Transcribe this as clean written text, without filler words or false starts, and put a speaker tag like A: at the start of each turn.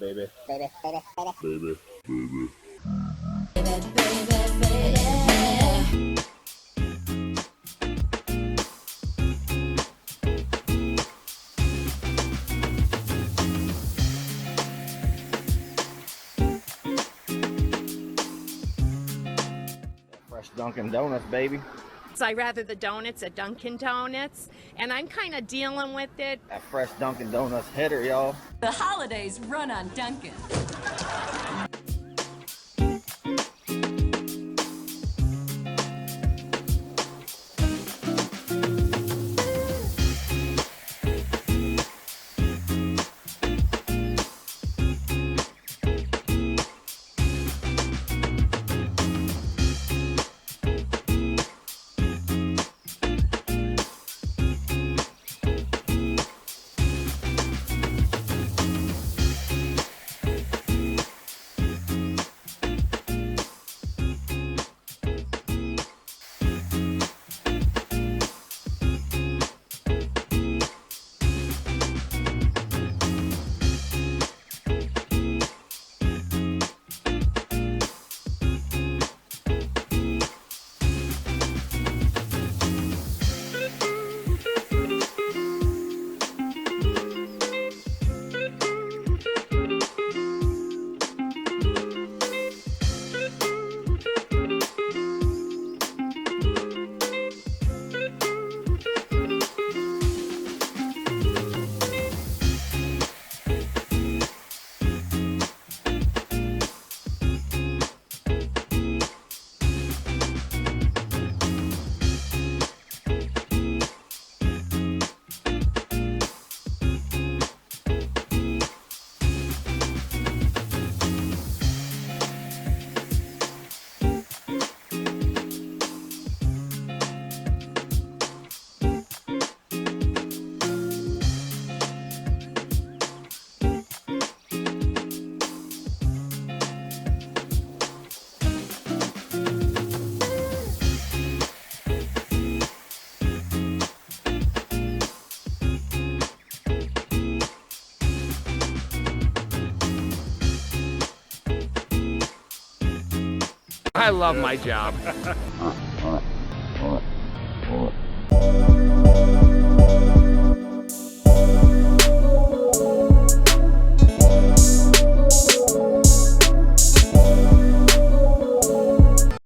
A: baby.
B: Baby, baby, baby.
A: Baby, baby.
B: Baby, baby, baby.
A: Fresh Dunkin' Donuts, baby.
C: So I rather the donuts at Dunkin' Donuts, and I'm kind of dealing with it.
A: That fresh Dunkin' Donuts header, y'all.
D: The holidays run on Dunkin'.
E: I love my job.